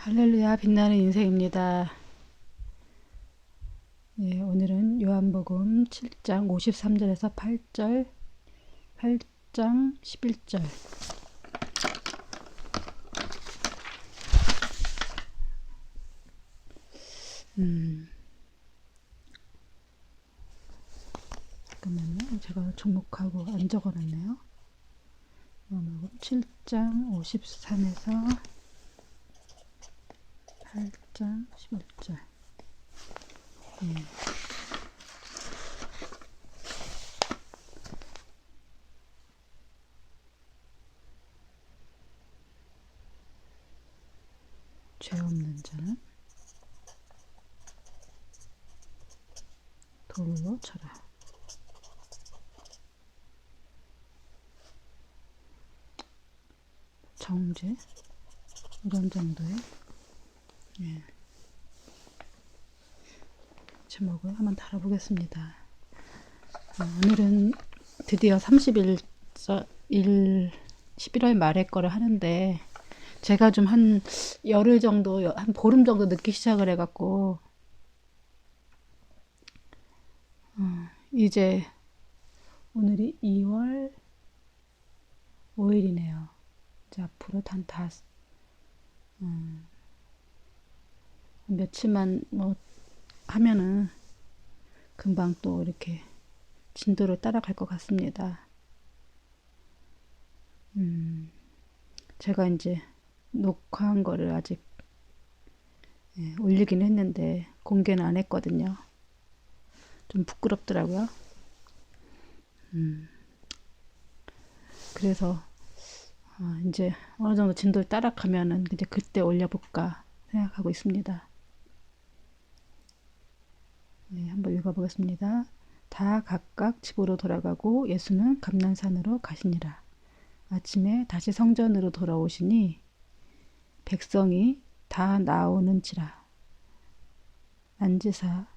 할렐루야, 빛나는 인생입니다. 예, 오늘은 요한복음 7장 53절에서 8절, 8장 11절. 잠깐만요. 제가 종목하고 안 적어놨네요. 요한복음 7장 53에서 8장 11절. 예. 죄 없는 자는 돌로 쳐라. 정죄 이런 정도의 제목을 한번 다뤄보겠습니다. 오늘은 드디어 30일 11월 말에 거를 하는데 제가 좀 한 열흘 정도, 한 보름 정도 늦게 시작을 해갖고 이제 오늘이 2월 5일이네요. 이제 앞으로 며칠만 뭐 하면은 금방 또 이렇게 진도를 따라갈 것 같습니다. 제가 이제 녹화한 거를 아직 올리긴 했는데 공개는 안 했거든요. 좀 부끄럽더라고요. 그래서 이제 어느 정도 진도를 따라가면은 이제 그때 올려볼까 생각하고 있습니다. 네, 한번 읽어보겠습니다. 다 각각 집으로 돌아가고 예수는 감난산으로 가시니라. 아침에 다시 성전으로 돌아오시니 백성이 다 나오는지라. 앉으사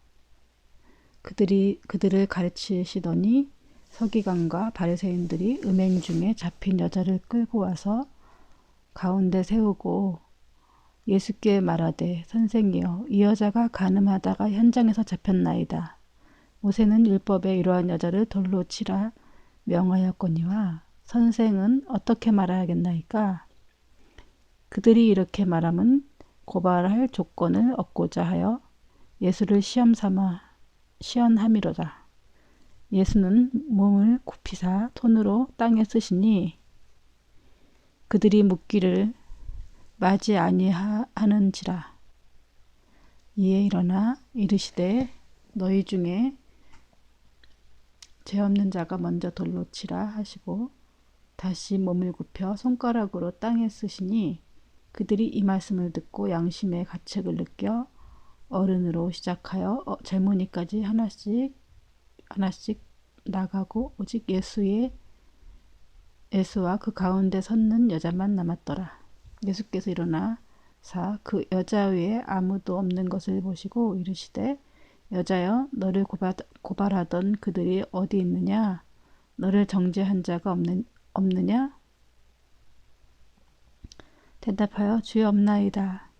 그들을 가르치시더니 서기관과 바리새인들이 음행 중에 잡힌 여자를 끌고 와서 가운데 세우고 예수께 말하되 선생이여 이 여자가 간음하다가 현장에서 잡혔나이다. 모세는 율법에 이러한 여자를 돌로 치라 명하였거니와 선생은 어떻게 말하겠나이까? 그들이 이렇게 말함은 고발할 조건을 얻고자 하여 예수를 시험함이로다. 예수는 몸을 굽히사 손으로 땅에 쓰시니 그들이 묻기를 마지 아니하는지라. 이에 일어나 이르시되 너희 중에 죄 없는 자가 먼저 돌로 치라 하시고 다시 몸을 굽혀 손가락으로 땅에 쓰시니 그들이 이 말씀을 듣고 양심의 가책을 느껴 어른으로 시작하여 젊은이까지 하나씩 나가고 오직 예수와 그 가운데 섰는 여자만 남았더라. 예수께서 일어나사 그 여자 외에 아무도 없는 것을 보시고 이르시되 여자여 너를 고발하던 그들이 어디 있느냐? 너를 정죄한 자가 없느냐? 대답하여 주여 없나이다.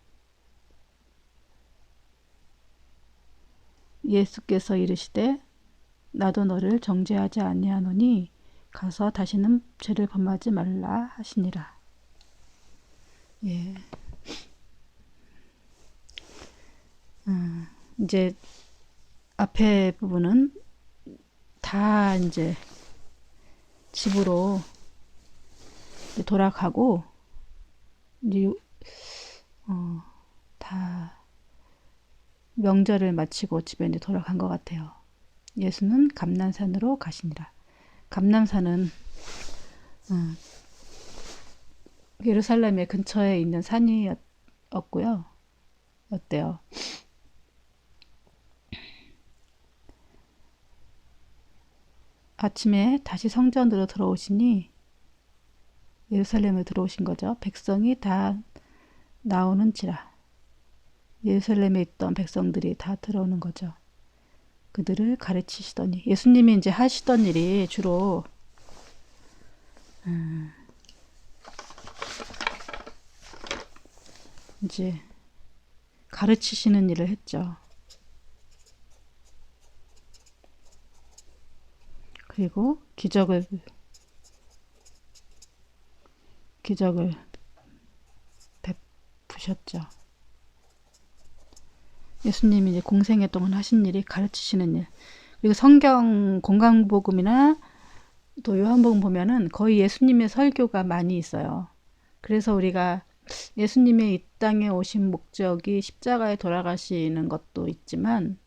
예수께서 이르시되 나도 너를 정죄하지 아니하노니 가서 다시는 죄를 범하지 말라 하시니라. 예. 이제 앞에 부분은 다 이제 집으로 이제 돌아가고 이제 다 명절을 마치고 집에 이제 돌아간 것 같아요. 예수는 감난산으로 가시니라. 감난산은 예루살렘의 근처에 있는 산이었고요. 어때요? 아침에 다시 성전으로 들어오시니 예루살렘에 들어오신 거죠. 백성이 다 나오는지라. 예루살렘에 있던 백성들이 다 들어오는 거죠. 그들을 가르치시더니 예수님이 이제 하시던 일이 주로 이제 가르치시는 일을 했죠. 그리고 기적을 베푸셨죠. 예수님이 이제 공생애 동안 하신 일이 가르치시는 일. 그리고 성경 공강복음이나 또 요한복음 보면은 거의 예수님의 설교가 많이 있어요. 그래서 우리가 예수님의 이 땅에 오신 목적이 십자가에 돌아가시는 것도 있지만,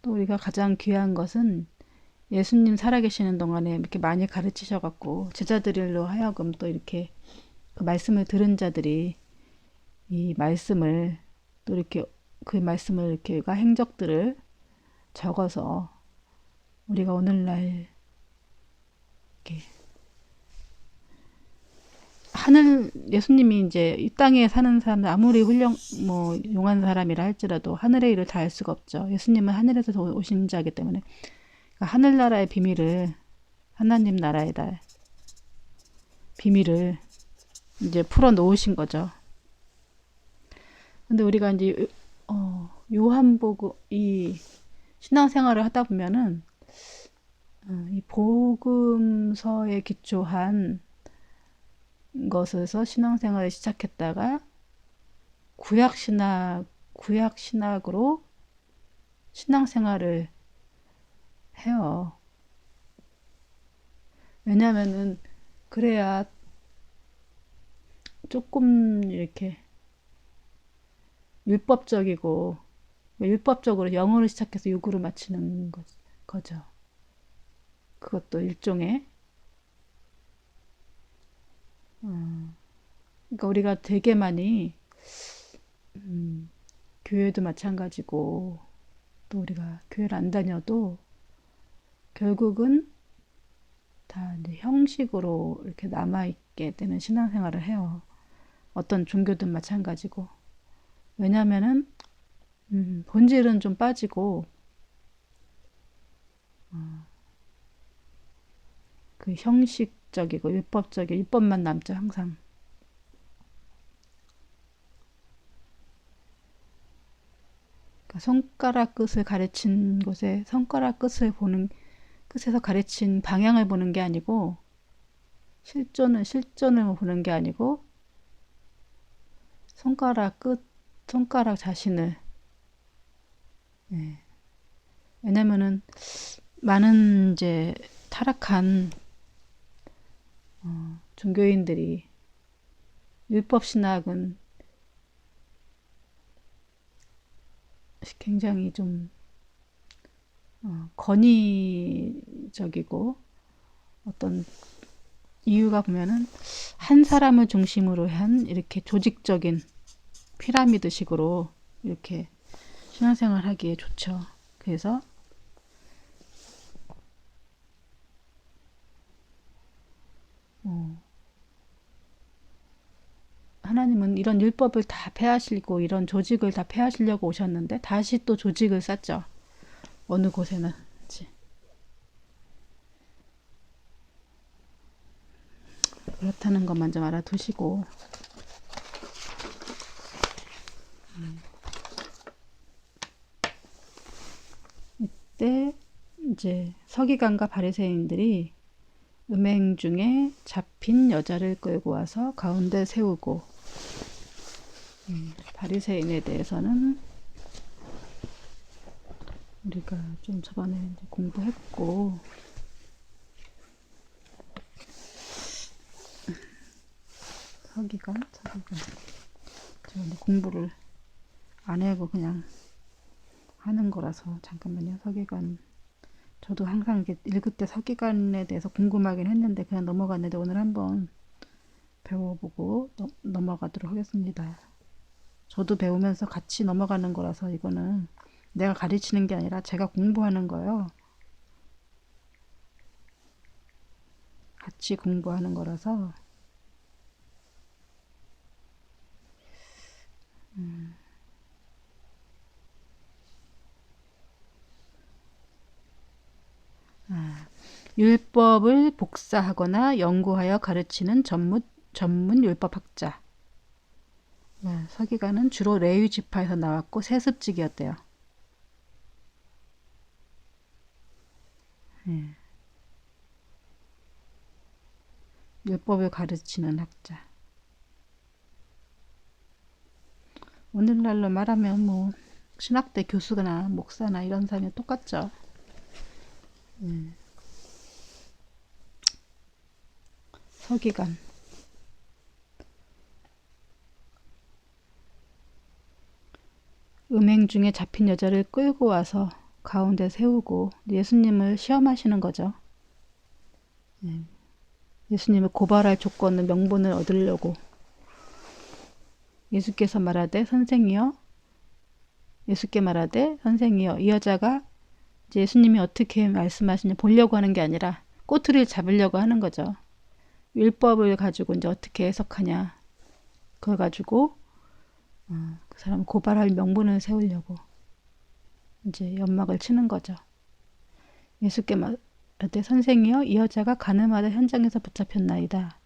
또 우리가 가장 귀한 것은 예수님 살아계시는 동안에 이렇게 많이 가르치셔갖고 제자들로 하여금 또 이렇게 그 말씀을 들은 자들이 이 말씀을 또 이렇게 그 말씀을 이렇게 행적들을 적어서 우리가 오늘날 이렇게 하늘 예수님이 이제 이 땅에 사는 사람들 아무리 용한 사람이라 할지라도 하늘의 일을 다 할 수가 없죠. 예수님은 하늘에서 오신 자이기 때문에 그러니까 하늘나라의 비밀을 하나님 나라에다 비밀을 이제 풀어 놓으신 거죠. 근데 우리가 이제 요한복음 이 신앙생활을 하다 보면은 이 복음서에 기초한 것에서 신앙생활을 시작했다가 구약신학으로 신앙생활을 해요. 왜냐면은 그래야 조금 이렇게 율법적으로 영어를 시작해서 육으로 마치는 거죠. 그것도 일종의 그러니까 우리가 되게 많이 교회도 마찬가지고 또 우리가 교회를 안 다녀도 결국은 다 이제 형식으로 이렇게 남아있게 되는 신앙생활을 해요. 어떤 종교든 마찬가지고. 왜냐면은 본질은 좀 빠지고 그 형식적이고 율법만 남죠 항상. 그러니까 손가락 끝을 가르친 곳에 손가락 끝에서 가르친 방향을 보는 게 아니고 실존을 보는 게 아니고 손가락 자신을. 네. 왜냐면은 많은 이제 타락한 종교인들이 율법신학은 굉장히 좀 권위적이고 어떤 이유가 보면은 한 사람을 중심으로 한 이렇게 조직적인 피라미드식으로 이렇게 신앙생활 하기에 좋죠. 그래서 하나님은 이런 율법을 다 폐하시고 이런 조직을 다 폐하시려고 오셨는데 다시 또 조직을 쌓죠. 어느 곳에는. 그렇다는 것만 좀 알아두시고 이때 이제 서기관과 바리새인들이 음행 중에 잡힌 여자를 끌고 와서 가운데 세우고 바리새인에 대해서는 우리가 좀 저번에 이제 공부했고 서기관 제가 근데 공부를 안 하고 그냥 하는 거라서 잠깐만요. 서기관 저도 항상 이렇게 읽을 때 서기관에 대해서 궁금하긴 했는데 그냥 넘어갔는데 오늘 한번 배워보고 넘어가도록 하겠습니다. 저도 배우면서 같이 넘어가는 거라서 이거는 내가 가르치는 게 아니라 제가 공부하는 거예요. 같이 공부하는 거라서 율법을 복사하거나 연구하여 가르치는 전문 율법학자. 네, 서기관은 주로 레위 지파에서 나왔고 세습직이었대요. 예, 율법을 가르치는 학자. 오늘날로 말하면 뭐 신학대 교수나 목사나 이런 사람이 똑같죠. 서기관. 음행 중에 잡힌 여자를 끌고 와서 가운데 세우고 예수님을 시험하시는 거죠. 예수님을 고발할 조건을 명분을 얻으려고 예수께서 말하되 선생이여 예수께 말하되 선생이여 이 여자가 이제 예수님이 어떻게 말씀하시냐 보려고 하는 게 아니라 꼬투리를 잡으려고 하는 거죠. 율법을 가지고 이제 어떻게 해석하냐 그걸 가지고 그 사람 고발할 명분을 세우려고 이제 연막을 치는 거죠. 예수께 말하되 선생이여 이 여자가 가늠하다 현장에서 붙잡혔나이다.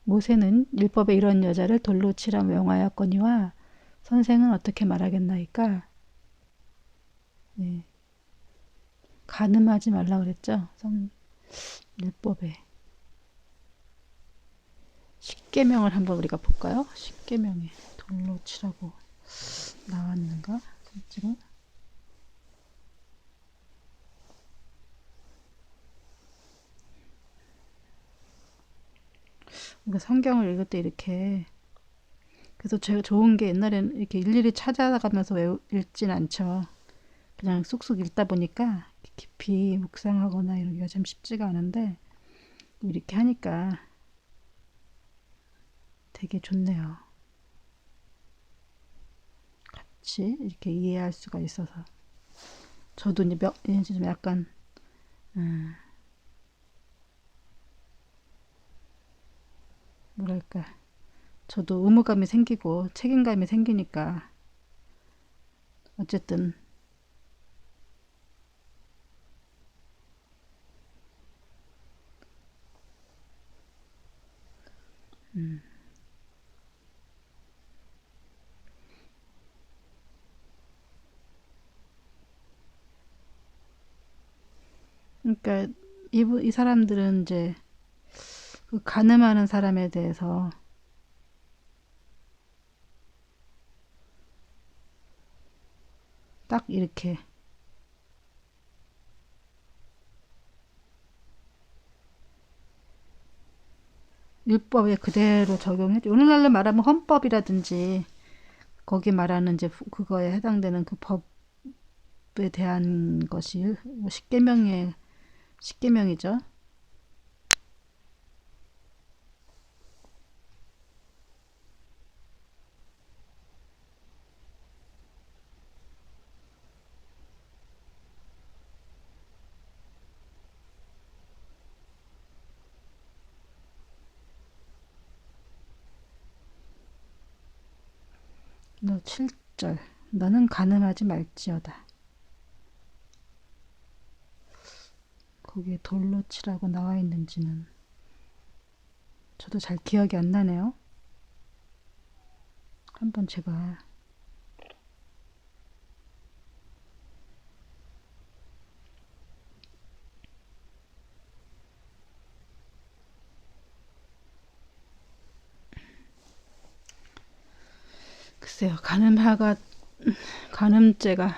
모세는 율법에 이런 여자를 돌로 치라 명하였거니와 선생은 어떻게 말하겠나이까? 네. 가늠하지 말라 그랬죠. 율법에. 십계명을 한번 우리가 볼까요? 십계명에 돌로 치라고 나왔는가? 지금 우리가 성경을 읽을 때 이렇게 그래서 제가 좋은 게 옛날에는 이렇게 일일이 찾아가면서 읽진 않죠. 그냥 쑥쑥 읽다 보니까 깊이 묵상하거나 이러기가 참 쉽지가 않은데 이렇게 하니까 되게 좋네요. 같이 이렇게 이해할 수가 있어서 저도 이제 좀 약간 뭐랄까 저도 의무감이 생기고 책임감이 생기니까 어쨌든 그러니까 이 사람들은 이제 그 가늠하는 사람에 대해서 딱 이렇게 율법에 그대로 적용해줘. 오늘날로 말하면 헌법이라든지 거기 말하는 이제 그거에 해당되는 그 법에 대한 것이 십계명이죠. 너 7절 너는 가늠하지 말지어다. 거기에 돌로 치라고 나와 있는지는 저도 잘 기억이 안 나네요. 한번 제가 글쎄요. 가늠죄가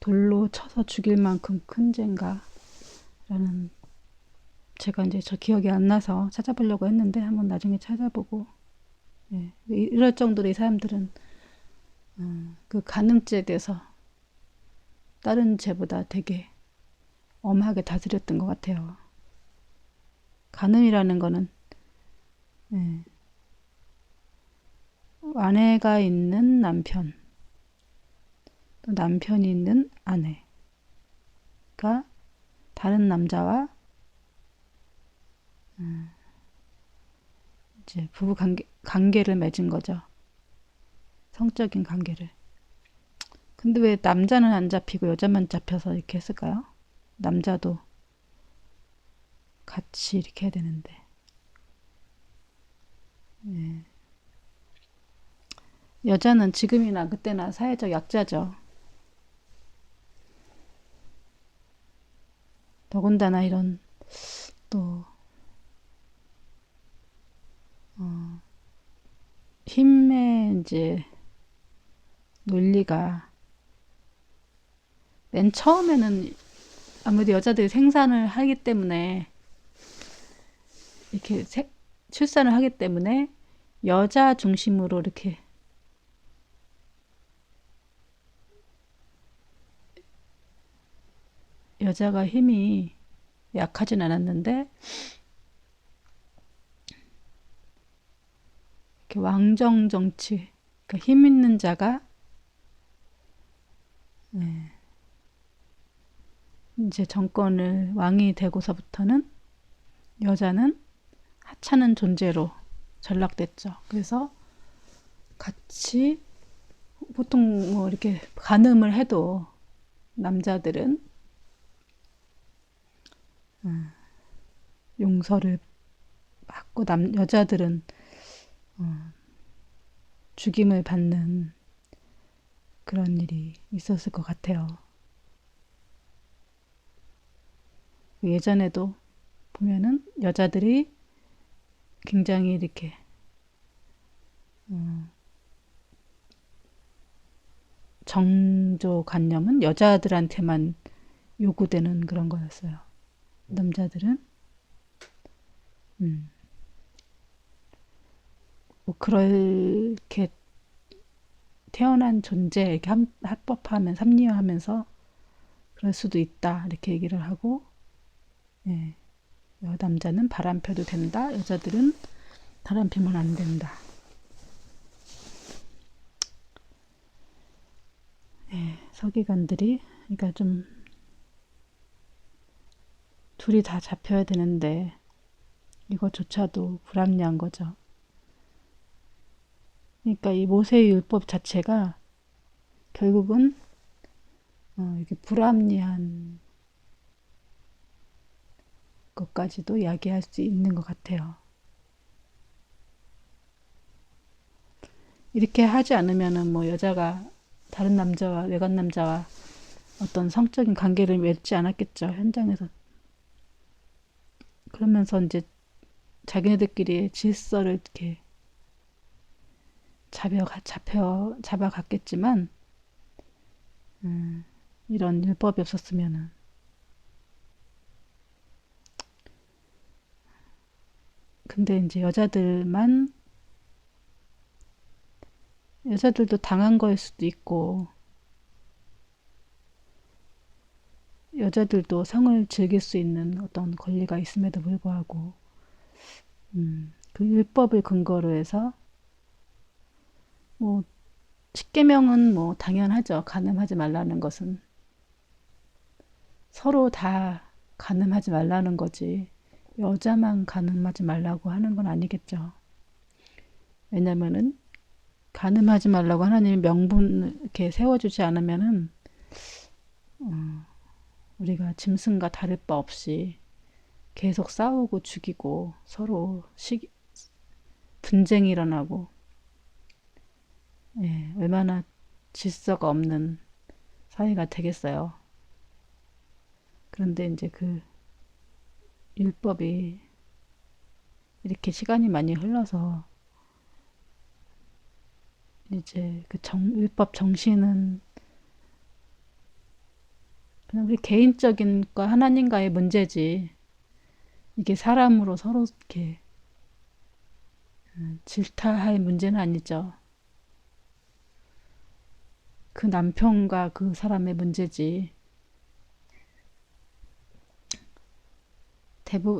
돌로 쳐서 죽일 만큼 큰 죄인가? 라는 제가 이제 저 기억이 안 나서 찾아보려고 했는데 한번 나중에 찾아보고 예, 이럴 정도로 이 사람들은 그 간음죄에 대해서 다른 죄보다 되게 엄하게 다스렸던 것 같아요. 간음이라는 거는 예, 아내가 있는 남편 또 남편이 있는 아내가 다른 남자와 이제 부부 관계를 맺은 거죠. 성적인 관계를. 근데 왜 남자는 안 잡히고 여자만 잡혀서 이렇게 했을까요? 남자도 같이 이렇게 해야 되는데. 예. 여자는 지금이나 그때나 사회적 약자죠. 더군다나 이런 또 힘의 이제 논리가 맨 처음에는 아무래도 여자들이 생산을 하기 때문에 이렇게 출산을 하기 때문에 여자 중심으로 이렇게 여자가 힘이 약하진 않았는데 이렇게 왕정 정치, 그러니까 힘 있는 자가 이제 정권을 왕이 되고서부터는 여자는 하찮은 존재로 전락됐죠. 그래서 같이 보통 뭐 이렇게 간음을 해도 남자들은 용서를 받고 여자들은 죽임을 받는 그런 일이 있었을 것 같아요. 예전에도 보면은 여자들이 굉장히 이렇게 정조관념은 여자들한테만 요구되는 그런 거였어요. 남자들은 뭐 그렇게 태어난 존재 이렇게 합법하면 합리화하면서 그럴 수도 있다 이렇게 얘기를 하고, 예, 남자는 바람 펴도 된다, 여자들은 바람 피면 안 된다. 예, 서기관들이 그러니까 좀 둘이 다 잡혀야 되는데 이거조차도 불합리한 거죠. 그러니까 이 모세의 율법 자체가 결국은 이렇게 불합리한 것까지도 이야기할 수 있는 것 같아요. 이렇게 하지 않으면은 뭐 여자가 다른 남자와 외간 남자와 어떤 성적인 관계를 맺지 않았겠죠, 현장에서. 그러면서 이제 자기네들끼리의 질서를 이렇게 잡아갔겠지만, 이런 율법이 없었으면은. 근데 이제 여자들도 당한 거일 수도 있고, 여자들도 성을 즐길 수 있는 어떤 권리가 있음에도 불구하고, 그 율법을 근거로 해서, 뭐, 십계명은 뭐 당연하죠. 간음하지 말라는 것은. 서로 다 간음하지 말라는 거지. 여자만 간음하지 말라고 하는 건 아니겠죠. 왜냐면은 간음하지 말라고 하나님이 명분을 이렇게 세워주지 않으면은 우리가 짐승과 다를 바 없이 계속 싸우고 죽이고 서로 분쟁이 일어나고, 예, 얼마나 질서가 없는 사회가 되겠어요. 그런데 이제 그 율법이 이렇게 시간이 많이 흘러서 이제 그 율법 정신은 그냥 우리 개인적인 과 하나님과의 문제지, 이게 사람으로 서로 이렇게 질타할 문제는 아니죠. 그 남편과 그 사람의 문제지,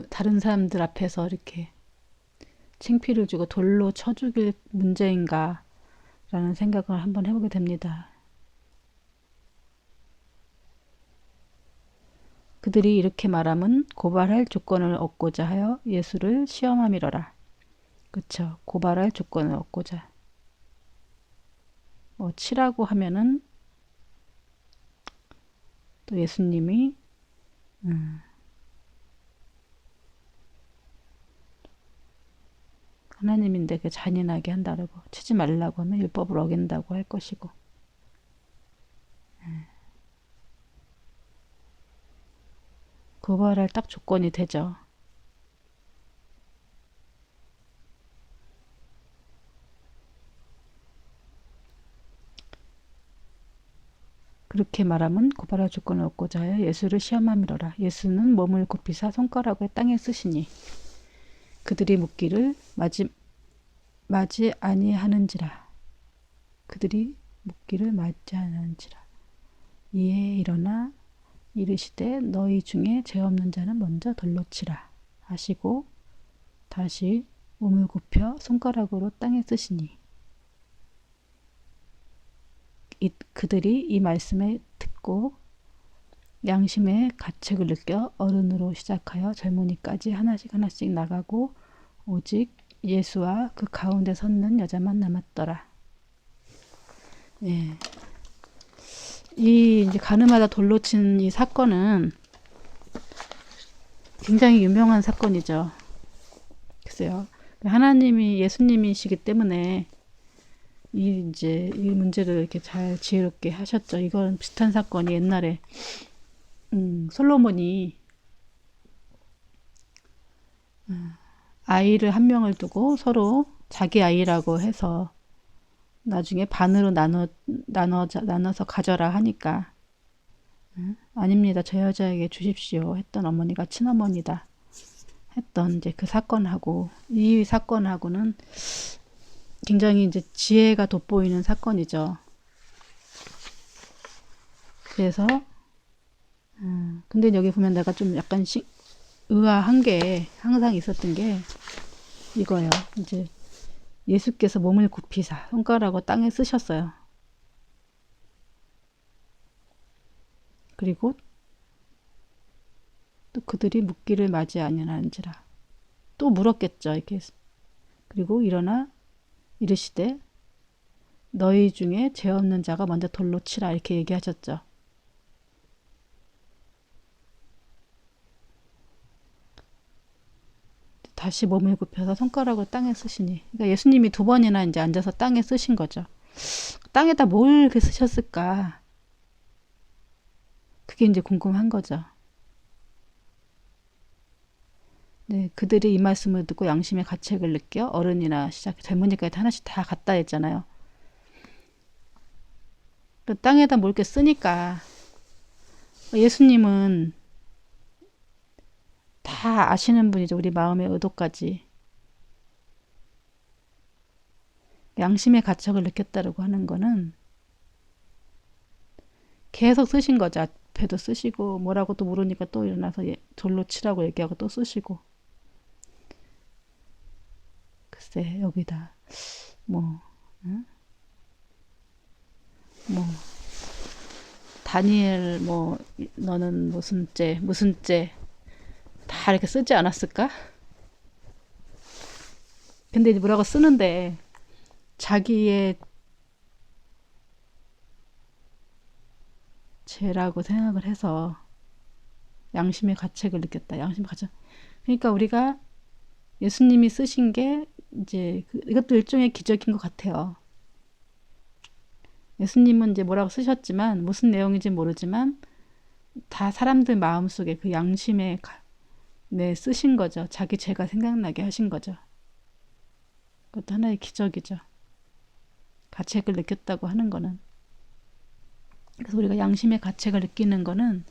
다른 사람들 앞에서 이렇게 창피를 주고 돌로 쳐 죽일 문제인가 라는 생각을 한번 해보게 됩니다. 그들이 이렇게 말함은 고발할 조건을 얻고자 하여 예수를 시험함이러라. 그쵸. 고발할 조건을 얻고자. 뭐 치라고 하면은 또 예수님이 하나님인데 그 잔인하게 한다고 치지 말라고 하면 율법을 어긴다고 할 것이고. 고발할 딱 조건이 되죠. 그렇게 말하면 고발할 조건을 얻고자 하여 예수를 시험함이로라. 예수는 몸을 굽히사 손가락을 땅에 쓰시니 그들이 묻기를 맞지 아니하는지라. 그들이 묻기를 맞지 아니하는지라. 이에 일어나 이르시되 너희 중에 죄 없는 자는 먼저 돌로 치라 하시고 다시 몸을 굽혀 손가락으로 땅에 쓰시니 그들이 이 말씀에 듣고 양심의 가책을 느껴 어른으로 시작하여 젊은이까지 하나씩 나가고 오직 예수와 그 가운데 섰는 여자만 남았더라. 예. 이 이제 가늠하다 돌로 친 이 사건은 굉장히 유명한 사건이죠. 글쎄요. 하나님이 예수님이시기 때문에 이제 이 문제를 이렇게 잘 지혜롭게 하셨죠. 이건 비슷한 사건이 옛날에 솔로몬이 아이를 한 명을 두고 서로 자기 아이라고 해서 나중에 반으로 나눠서 가져라 하니까 아닙니다. 저 여자에게 주십시오 했던 어머니가 친어머니다 했던 이제 그 사건하고 이 사건하고는 굉장히 이제 지혜가 돋보이는 사건이죠. 그래서 근데 여기 보면 내가 좀 약간 의아한 게 항상 있었던 게 이거예요. 이제 예수께서 몸을 굽히사 손가락을 땅에 쓰셨어요. 그리고 또 그들이 묻기를 맞이 아니하는지라. 또 물었겠죠. 이렇게. 그리고 일어나 이르시되 너희 중에 죄 없는 자가 먼저 돌로 치라 이렇게 얘기하셨죠. 다시 몸을 굽혀서 손가락을 땅에 쓰시니. 그러니까 예수님이 두 번이나 이제 앉아서 땅에 쓰신 거죠. 땅에다 뭘 이렇게 쓰셨을까? 그게 이제 궁금한 거죠. 네, 그들이 이 말씀을 듣고 양심의 가책을 느껴 어른이나 젊은이까지 하나씩 다 갖다 했잖아요. 또 땅에다 뭘 이렇게 쓰니까 예수님은 다 아시는 분이죠. 우리 마음의 의도까지. 양심의 가책을 느꼈다라고 하는 거는 계속 쓰신 거죠. 앞에도 쓰시고 뭐라고 또 물으니까 또 일어나서 돌로 치라고 얘기하고 또 쓰시고. 글쎄 여기다 뭐 다니엘 뭐 너는 무슨 죄 다 이렇게 쓰지 않았을까? 근데 이제 뭐라고 쓰는데 자기의 죄라고 생각을 해서 양심의 가책을 느꼈다. 양심의 가책. 그러니까 우리가 예수님이 쓰신 게 이제 이것도 일종의 기적인 것 같아요. 예수님은 이제 뭐라고 쓰셨지만 무슨 내용인지 모르지만 다 사람들 마음속에 그 양심에 쓰신 거죠. 자기 죄가 생각나게 하신 거죠. 그것도 하나의 기적이죠. 가책을 느꼈다고 하는 거는. 그래서 우리가 양심의 가책을 느끼는 거는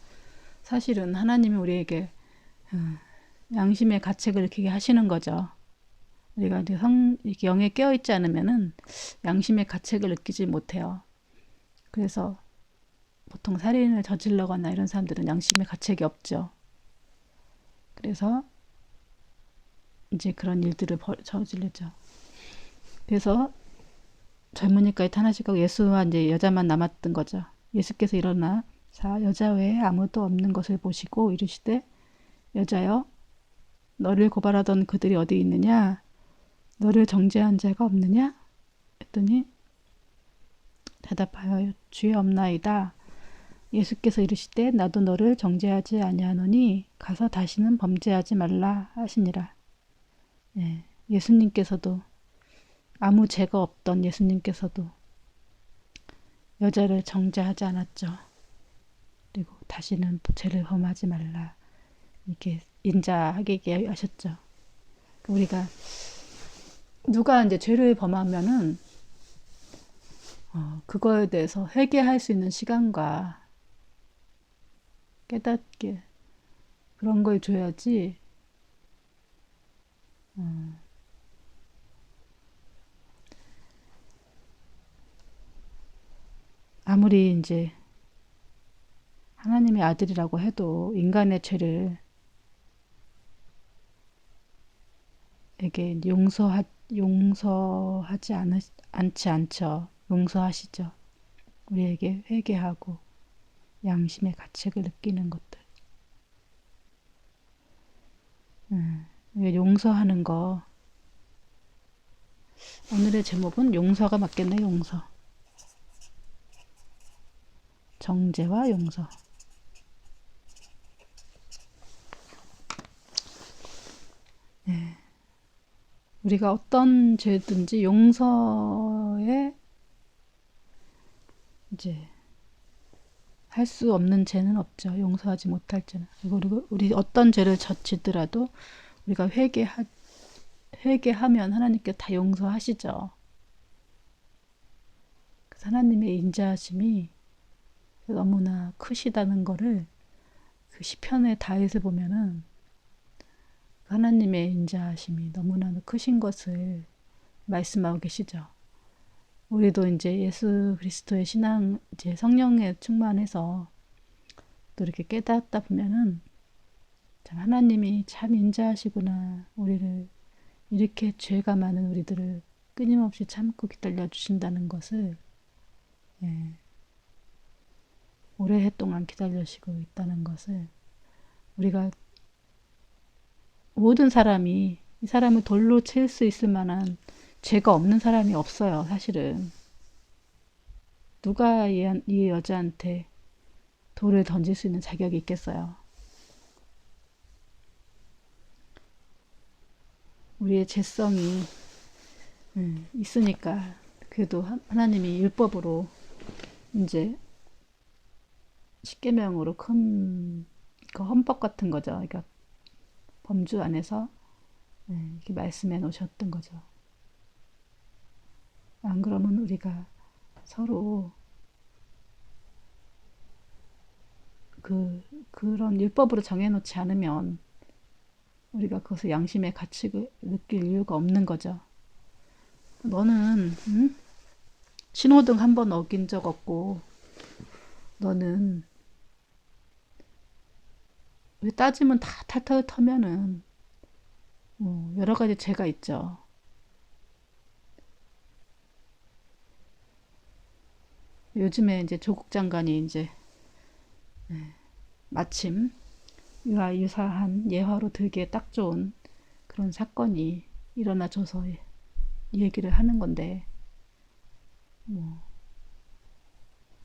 사실은 하나님이 우리에게 양심의 가책을 느끼게 하시는 거죠. 우리가 이제 이렇게 영에 깨어있지 않으면은 양심의 가책을 느끼지 못해요. 그래서 보통 살인을 저질러거나 이런 사람들은 양심의 가책이 없죠. 그래서 이제 그런 일들을 저지르죠. 그래서 젊은이까지 탄하시고 예수와 이제 여자만 남았던 거죠. 예수께서 일어나 여자 외에 아무도 없는 것을 보시고 이르시되 여자여 너를 고발하던 그들이 어디 있느냐? 너를 정죄한 자가 없느냐? 했더니 대답하여 주여 없나이다. 예수께서 이르시되 나도 너를 정죄하지 아니하노니 가서 다시는 범죄하지 말라 하시니라. 예. 예수님께서도 아무 죄가 없던 예수님께서도 여자를 정죄하지 않았죠. 그리고 다시는 죄를 범하지 말라 이렇게 인자하게 하셨죠. 우리가 누가 이제 죄를 범하면은 그거에 대해서 회개할 수 있는 시간과 깨닫게 그런 걸 줘야지. 아무리 이제 하나님의 아들이라고 해도 인간의 죄를 에게 용서하지 않지 않죠. 용서하시죠. 우리에게 회개하고 양심의 가책을 느끼는 것들. 용서하는 거. 오늘의 제목은 용서가 맞겠네. 용서. 정죄와 용서. 우리가 어떤 죄든지 용서에 이제 할 수 없는 죄는 없죠. 용서하지 못할 죄는. 그리고 우리 어떤 죄를 저지더라도 우리가 회개하면 하나님께 다 용서하시죠. 그래서 하나님의 인자하심이 너무나 크시다는 거를 그 시편의 다윗을 보면은 하나님의 인자하심이 너무나 크신 것을 말씀하고 계시죠. 우리도 이제 예수 그리스도의 신앙, 이제 성령에 충만해서 또 이렇게 깨닫다 보면은 참 하나님이 참 인자하시구나. 우리를 이렇게 죄가 많은 우리들을 끊임없이 참고 기다려 주신다는 것을 오랫동안 기다려주시고 있다는 것을 우리가 모든 사람이 이 사람을 돌로 칠 수 있을 만한 죄가 없는 사람이 없어요. 사실은 누가 이 여자한테 돌을 던질 수 있는 자격이 있겠어요. 우리의 죄성이 있으니까 그래도 하나님이 율법으로 이제 십계명으로 큰 그 헌법 같은 거죠. 그러니까 범주 안에서 이렇게 말씀해 놓으셨던 거죠. 안 그러면 우리가 서로 그런 율법으로 정해놓지 않으면 우리가 그것을 양심의 가치를 느낄 이유가 없는 거죠. 너는 신호등 한 번 어긴 적 없고 너는 왜 따지면 다 탈탈 터면은 여러 가지 죄가 있죠. 요즘에 이제 조국 장관이 이제 마침 유사한 예화로 들기에 딱 좋은 그런 사건이 일어나줘서 이 얘기를 하는 건데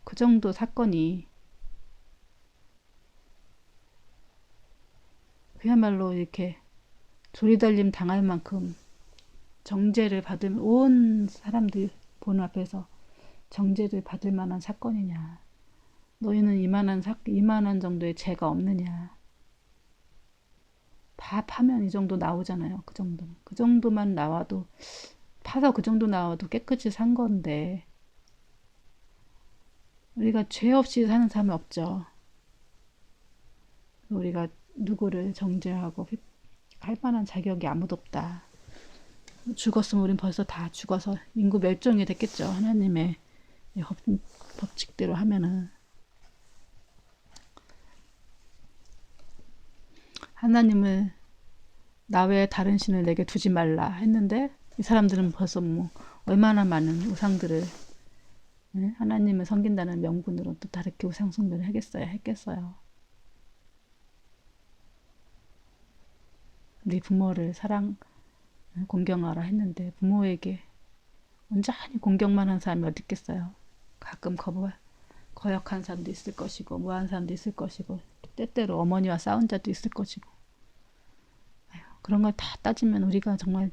그 정도 사건이 그야말로 이렇게 조리달림 당할 만큼 정죄를 받은 온 사람들 보는 앞에서 정죄를 받을 만한 사건이냐. 너희는 이만한 정도의 죄가 없느냐. 다 파면 이 정도 나오잖아요. 그 정도는. 그 정도만 나와도 파서 그 정도 나와도 깨끗이 산 건데 우리가 죄 없이 사는 사람이 없죠. 우리가 누구를 정죄하고 할 만한 자격이 아무도 없다. 죽었으면 우린 벌써 다 죽어서 인구 멸종이 됐겠죠. 하나님의 법칙대로 하면은. 하나님을 나 외에 다른 신을 내게 두지 말라 했는데 이 사람들은 벌써 얼마나 많은 우상들을 하나님을 섬긴다는 명분으로 또 다르게 우상 숭배를 했겠어요. 우리 부모를 공경하라 했는데 부모에게 온전히 공경만 한 사람이 어디 있겠어요. 가끔 거역한 사람도 있을 것이고 무한 사람도 있을 것이고 때때로 어머니와 싸운 자도 있을 것이고 그런 걸 다 따지면 우리가 정말